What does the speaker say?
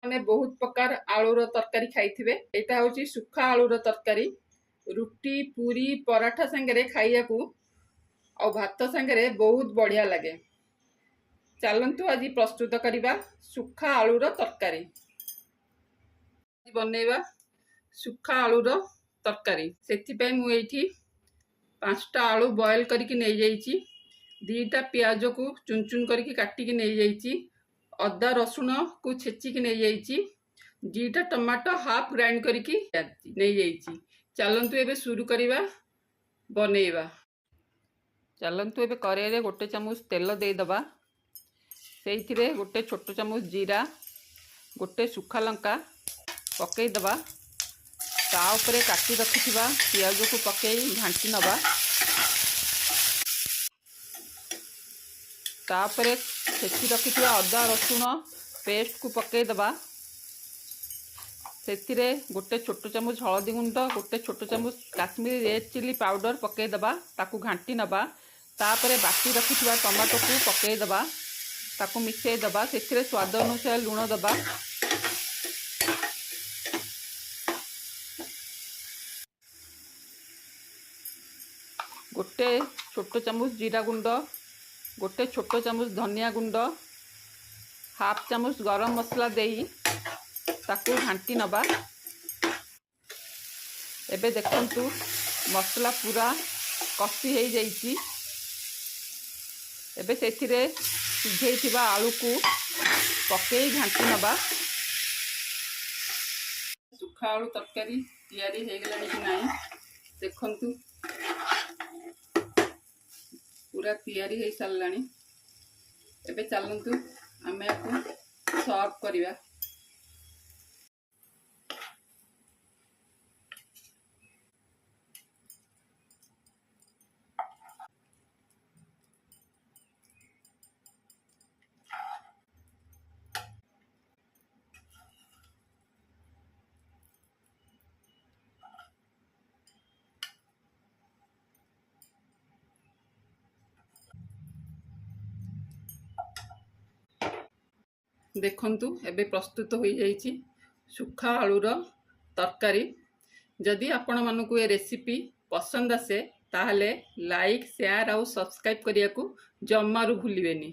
मैंने बहुत प्रकार आलूर तरकारी खाई। यहाँ हूँ सुखा आलूर तरकारी रुटी पूरी पराठा सांगे खाइया और भात सांगे बहुत बढ़िया लगे। चलतु आज प्रस्तुत करवा सुखा आलूर तरकारी। बनैबा सुखा आलूर तरकारी से मुझे 5टा आलू बॉयल करके नहीं जाइए, 2टा प्याज को चुन चुन करके काटिकी नहीं जाइए, अदा रसुण को छेचिकी नहीं जाइए, 2टा टमाटो हाफ ग्राइंड करके नहीं जाइए। चलतु एबे शुरू करवा बनैबा। चलतु एबे कड़ाई गोटे चामच तेल देदबा, से गोटे छोट चामच जीरा गोटे सुखा लंका पकईदबा, ताऊपर काटी रखिथिबा पियाज को पकई घांटी नबा, तापर छेची रखिथिबा अदा रसुण पेस्ट को पकईदबा, से गोटे छोट चामच हलदी गुंड गोटे छोट चामच काश्मीरी रेड चिली पाउडर पकईदबा, ताकू घांटी नबा, तापर बाटी रखिथिबा टमाटो को पकईदबा, ताकू मिसईदबा, से स्वाद अनुसार लुण दबा, गोटे छोट चामच जीरा गुंड गोटे छोट चामच धनिया गुंड हाफ चामच गरम मसला देई ताकू घांटी नबा। एबे देखंतु मसला पूरा कसी हो जाइए। एबे सेथिरे सिझेइथिबा आलू को पकई घांटी नबा। सुखा आलू तरकारी तैयारी हो गलानी कि नहीं देखंतु, पूरा तैयारी हो सारानी। एबे चलतु आम सर्व करवा। देखंतु एबे प्रस्तुत हो जाइए सुखा आलूर तरकारी। जदि आपण मानकु ए रेसिपी पसंद आसे ताहले लाइक शेयर और सब्सक्राइब करिया को जम्मारू भूलिबेनी।